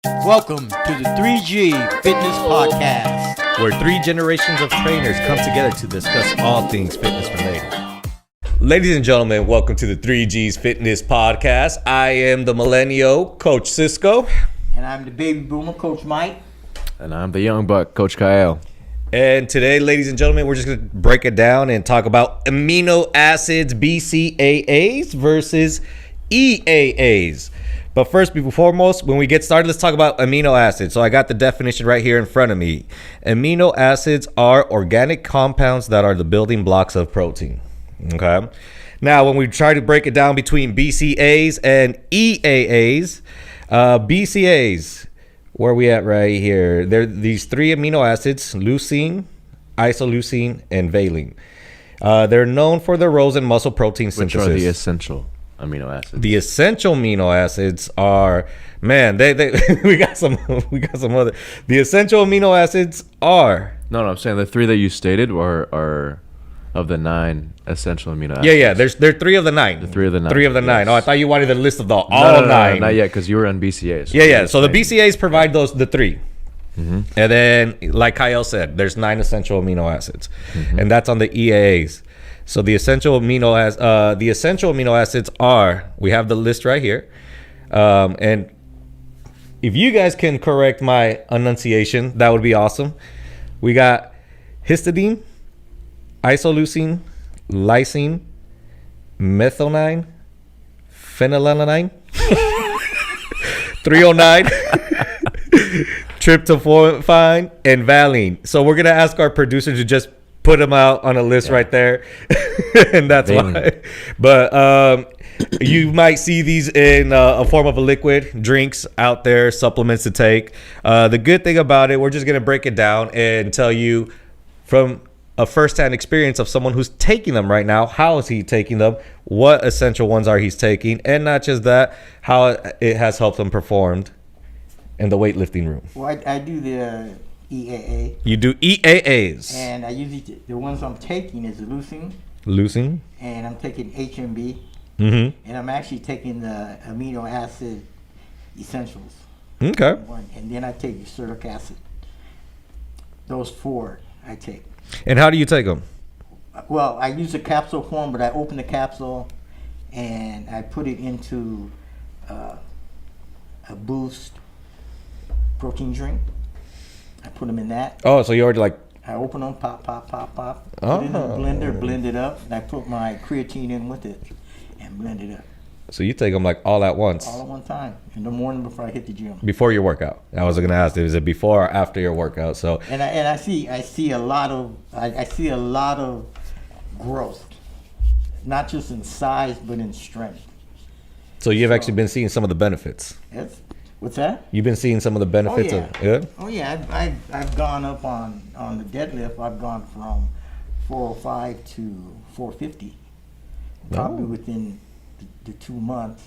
Welcome to the 3G Fitness Podcast, where 3 generations of trainers come together to discuss all things fitness related. Ladies and gentlemen, welcome to the 3G's Fitness Podcast. I am the millennial, Coach Cisco. And I'm the baby boomer, Coach Mike. And I'm the young buck, Coach Kyle. And today, ladies and gentlemen, we're just going to break it down and talk about amino acids, BCAAs versus EAAs. But first, before foremost, when we get started, let's talk about amino acids. So I got the definition right here in front of me. Amino acids are organic compounds that are the building blocks of protein. Okay. Now, when we try to break it down between BCAAs and EAAs, BCAAs, where are we at right here? They're these 3 amino acids: leucine, isoleucine, and valine. They're known for their roles in muscle protein synthesis. Which are the essential amino acids? The essential amino acids are, man, they we got some other. The essential amino acids are. No, I'm saying the 3 that you stated are of the 9 essential amino acids. Yeah. There are 3 of the 9. The 3 of the 9. 3 of the 9. Yes. Oh, I thought you wanted the list of the all no, 9. Not yet, because you were on BCAAs. Yeah. So the BCAAs provide the 3. Mm-hmm. And then, like Kyle said, there's 9 essential amino acids, and that's on the EAAs. So the essential amino acids are, we have the list right here, and if you guys can correct my enunciation, that would be awesome. We got histidine, isoleucine, lysine, methionine, phenylalanine, 309, tryptophan, and valine. So we're gonna ask our producers to just put them out on a list right there, and that's why. But you might see these in a form of a liquid, drinks out there, supplements to take. The good thing about it, we're just gonna break it down and tell you from a first-hand experience of someone who's taking them right now. How is he taking them? What essential ones are he's taking? And not just that, how it has helped him perform in the weightlifting room. Well, I do the EAA. You do EAAs. And I usually, the ones I'm taking is leucine. Leucine. And I'm taking HMB. Mm-hmm. And I'm actually taking the amino acid essentials. Okay. And then I take uric acid. Those 4 I take. And how do you take them? Well, I use a capsule form, but I open the capsule and I put it into a Boost protein drink. I put them in that. Oh, so you already I open them, pop. Oh. Put it in the blender, blend it up, and I put my creatine in with it and blend it up. So you take them all at once? All at one time in the morning before I hit the gym. Before your workout. I was going to ask, is it before or after your workout? So. And I see a lot of growth, not just in size but in strength. So you've actually been seeing some of the benefits. What's that? You've been seeing some of the benefits Oh yeah, I've gone up on the deadlift. I've gone from 405 to 450, probably within the 2 months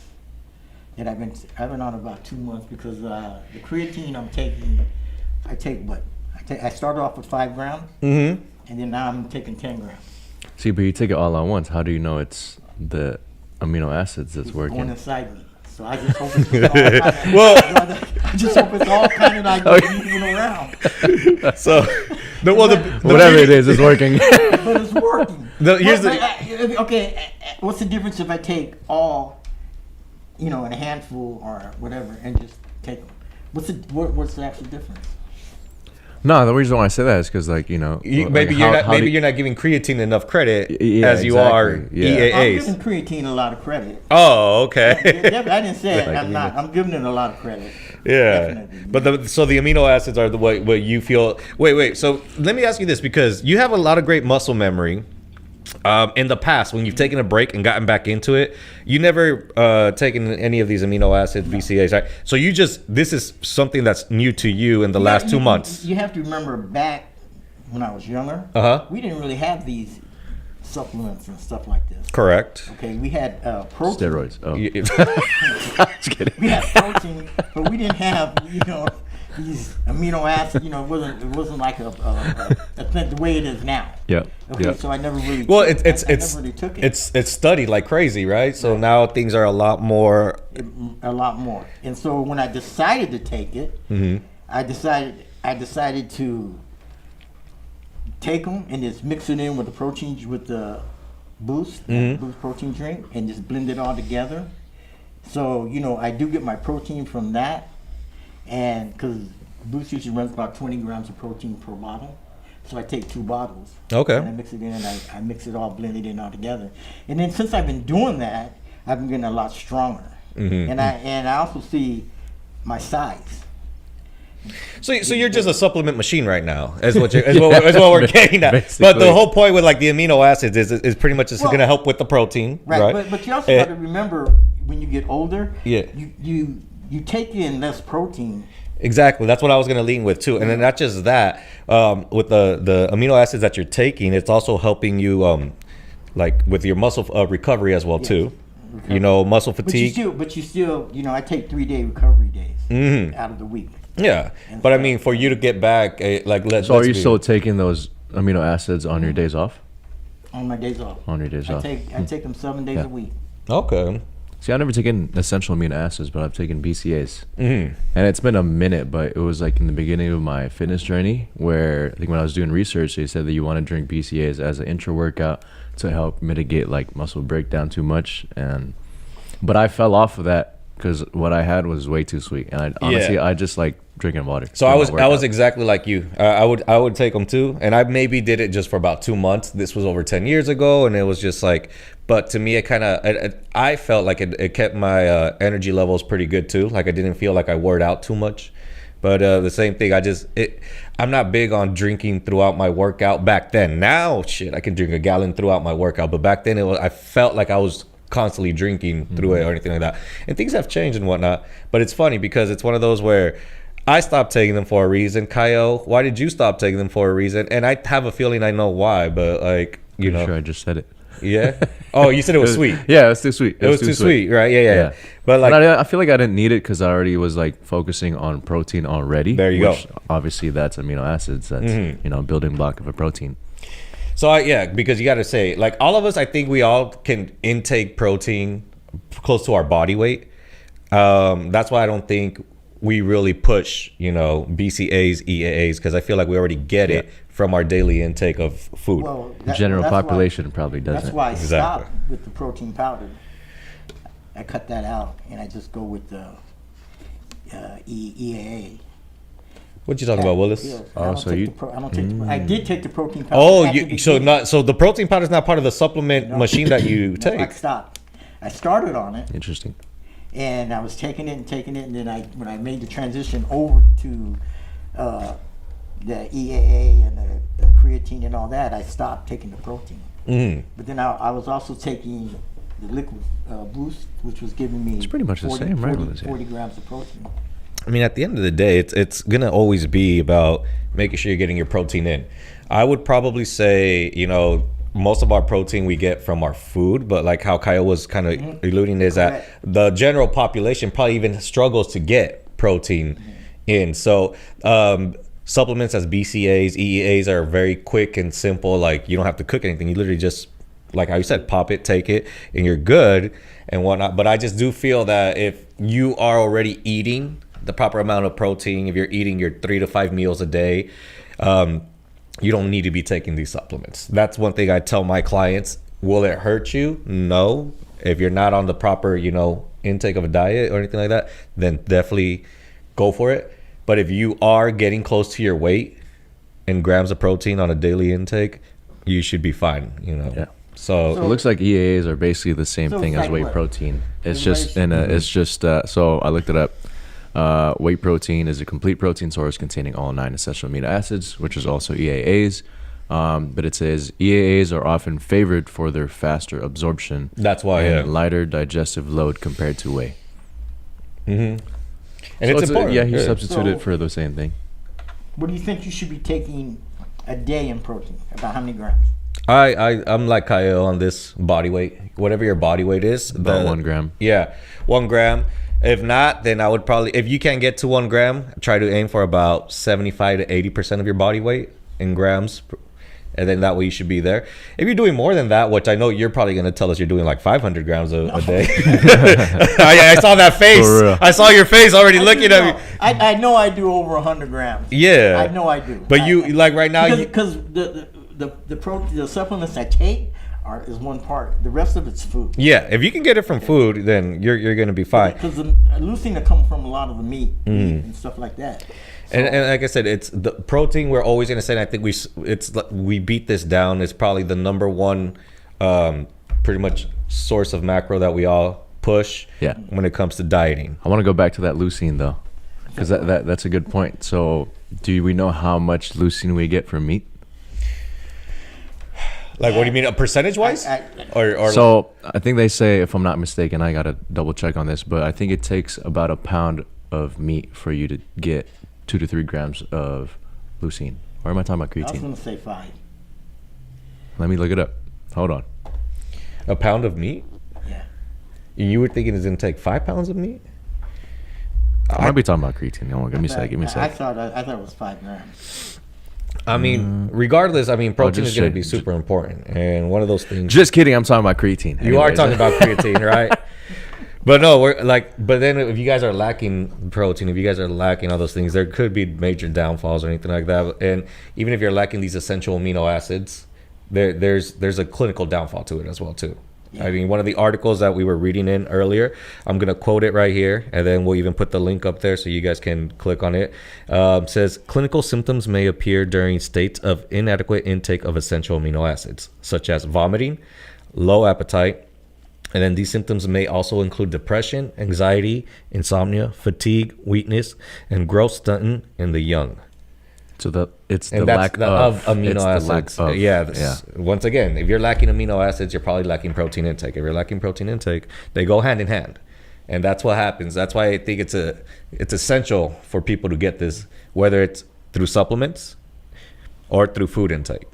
that I've been on about 2 months, because the creatine I'm taking, I started off with 5 grams, Mm-hmm. and then now I'm taking 10 grams. See, but you take it all at once. How do you know it's the amino acids that's working? Going inside me. So I just hope it's all kind of like moving around. So, whatever it is, it's working. But it's working. Okay, what's the difference if I take all, in a handful or whatever, and just take them? What's the actual difference? No, the reason why I say that is because, maybe you're not giving creatine enough credit as you are EAAs. I'm giving creatine a lot of credit. Oh, okay. I didn't say it. I'm not. I'm giving it a lot of credit. Yeah, Definitely. but so the amino acids are what you feel. Wait. So let me ask you this, because you have a lot of great muscle memory. In the past, when you've taken a break and gotten back into it, you never taken any of these amino acids, BCAAs, right? So this is something that's new to you in the last 2 months. You have to remember, back when I was younger, we didn't really have these supplements and stuff like this. Correct. Okay, we had protein. Steroids. Oh. We had protein, but we didn't have, these amino acids, it wasn't like the way it is now. Yeah. Okay, Yeah. so I never really. Well, I it's never really took it. it's studied like crazy, right? So now things are a lot more. A lot more. And so when I decided to take it, I decided to take them and just mix it in with the protein, with the Boost protein drink, and just blend it all together. So I do get my protein from that, and because Boost usually runs about 20 grams of protein per bottle. So I take 2 bottles. Okay. And I mix it in, and I mix it all, blend it in all together. And then since I've been doing that, I've been getting a lot stronger. And I also see my size. So you're just a supplement machine right now, is what we're getting at. Basically. But the whole point with like the amino acids is pretty much just going to help with the protein, right? But you also got to remember when you get older, you take in less protein. Exactly. That's what I was going to lean with too. And then not just that, with the amino acids that you're taking, it's also helping you like with your muscle recovery as well too. Recovery. Muscle fatigue. But you still, I take 3-day recovery days out of the week. Yeah. And But so, I mean, for you to get back, So are you still taking those amino acids on your days off? On my days off. On your days off. I take them 7 days a week. Okay. See, I've never taken essential amino acids, but I've taken BCAAs. And it's been a minute, but it was like in the beginning of my fitness journey where I think when I was doing research, they said that you want to drink BCAAs as an intra-workout to help mitigate like muscle breakdown too much. But I fell off of that because what I had was way too sweet. And I just like drinking water. So I was exactly like you. I would take them too, and I maybe did it just for about 2 months. This was over 10 years ago, and it was just like. But to me, it kind of I felt like it kept my energy levels pretty good too. Like I didn't feel like I wore out too much. But the same thing, I'm not big on drinking throughout my workout back then. Now, shit, I can drink a gallon throughout my workout. But back then, I felt like I was constantly drinking through it or anything like that. And things have changed and whatnot. But it's funny because it's one of those where I stopped taking them for a reason. Kyle, why did you stop taking them for a reason? And I have a feeling I know why, but like, Sure, I just said it. Yeah. Oh, you said it was sweet. Yeah, it was too sweet. It was too sweet, right? Yeah. But like, I feel like I didn't need it because I already was like focusing on protein already. There you go. Obviously, that's amino acids. That's building block of a protein. So because you got to say, like, all of us, I think we all can intake protein close to our body weight. That's why I don't think we really push, BCAAs, EAAs, because I feel like we already get it from our daily intake of food. Well, General population probably doesn't. That's why I stopped with the protein powder. I cut that out, and I just go with the EAA. What you talking about, Willis? Yeah, I did take the protein powder. Oh, so the protein powder is not part of the supplement machine that you take. I stopped. I started on it. Interesting. And I was taking it, and then when I made the transition over to the EAA and the creatine and all that, I stopped taking the protein. But then I was also taking the liquid Boost, which was giving me it's pretty much the same, right? 40 grams of protein. I mean, at the end of the day, it's gonna always be about making sure you're getting your protein in. I would probably say, most of our protein we get from our food, but like how Kyle was kind of alluding is that the general population probably even struggles to get protein in. So supplements as BCAAs, EEAs are very quick and simple. Like you don't have to cook anything. You literally just, like how you said, pop it, take it, and you're good and whatnot. But I just do feel that if you are already eating the proper amount of protein, if you're eating your 3 to 5 meals a day, you don't need to be taking these supplements. That's one thing I tell my clients. Will it hurt you? No. If you're not on the proper, intake of a diet or anything like that, then definitely go for it. But if you are getting close to your weight in grams of protein on a daily intake, you should be fine, Yeah. So it looks like EAAs are basically the same thing as whey protein. It's just so I looked it up. Whey protein is a complete protein source containing all 9 essential amino acids, which is also EAAs. But it says EAAs are often favored for their faster absorption. That's why, and lighter digestive load compared to whey. And so it's important. You substitute it for the same thing. What do you think you should be taking a day in protein? About how many grams? I'm like Kyle on this body weight. Whatever your body weight is, About 1 gram. Yeah, 1 gram. If not, then I would probably, if you can't get to 1 gram, try to aim for about 75 to 80% of your body weight in grams. And then that way you should be there. If you're doing more than that, which I know you're probably going to tell us you're doing like 500 grams a day. I saw that face. I saw your face already looking at me. I know I do over 100 grams. Yeah. I know I do. But you, like right now. Because the supplements I take is one part. The rest of it's food. Yeah. If you can get it from food, then you're going to be fine. Because the leucine comes from a lot of the meat and stuff like that. So, and like I said, it's the protein. We're always going to say, and I think we beat this down. It's probably the number one, pretty much source of macro that we all push. Yeah. When it comes to dieting. I want to go back to that leucine though, because that's a good point. So, do we know how much leucine we get from meat? Like, what do you mean, percentage wise? Or so I think they say, if I'm not mistaken, I gotta double check on this, but I think it takes about a pound of meat for you to get 2 to 3 grams of leucine. Or am I talking about I was creatine? going to say 5. Let me look it up. Hold on. a pound of meat? Yeah. You were thinking it's gonna take 5 pounds of meat? I might be talking about creatine. Hold on, give me a sec. Give me a I sec. thought it was 5 grams. I mean, regardless, I mean, protein just is going to check. be super important, and one of those things. Just kidding. I'm talking about creatine. You are Anyways. talking about creatine, right? But no, we're like, but then if you guys are lacking protein, if you guys are lacking all those things, there could be major downfalls or anything like that. And even if you're lacking these essential amino acids, there's a clinical downfall to it as well too. I mean, one of the articles that we were reading in earlier, I'm going to quote it right here, and then we'll even put the link up there so you guys can click on it. Says, clinical symptoms may appear during states of inadequate intake of essential amino acids, such as vomiting, low appetite, and then these symptoms may also include depression, anxiety, insomnia, fatigue, weakness, and growth stunting in the young. So it's the And lack of amino it's acids. the lack of, Yeah. Once again, if you're lacking amino acids, you're probably lacking protein intake. If you're lacking protein intake, they go hand in hand, and that's what happens. That's why I think it's essential for people to get this, whether it's through supplements or through food intake.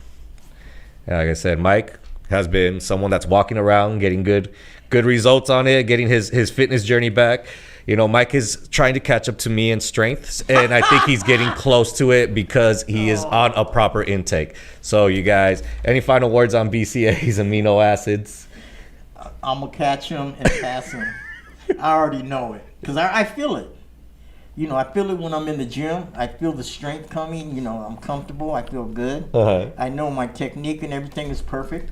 And like I said, Mike has been someone that's walking around, getting good results on it, getting his fitness journey back. You know, Mike is trying to catch up to me in strengths, and I think he's getting close to it because he is on a proper intake. So, you guys, any final words on BCAAs, amino acids? I'm going to catch him and pass him. I already know it because I feel it. You know, I feel it when I'm in the gym. I feel the strength coming. You know, I'm comfortable. I feel good. Uh-huh. I know my technique and everything is perfect,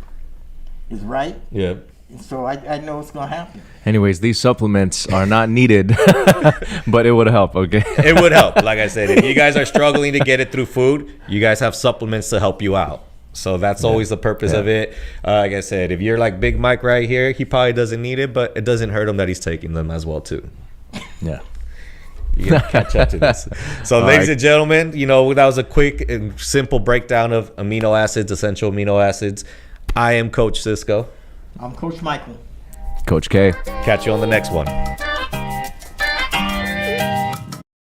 is right. Yeah. So I know it's going to happen. Anyways, these supplements are not needed, but it would help, okay? It would help. Like I said, if you guys are struggling to get it through food, you guys have supplements to help you out. So that's always the purpose of it. Like I said, if you're like Big Mike right here, he probably doesn't need it, but it doesn't hurt him that he's taking them as well too. Yeah. You gotta catch up to this. So, ladies and gentlemen, you know, that was a quick and simple breakdown of amino acids, essential amino acids. I am Coach Cisco. I'm Coach Michael. Coach K. Catch you on the next one.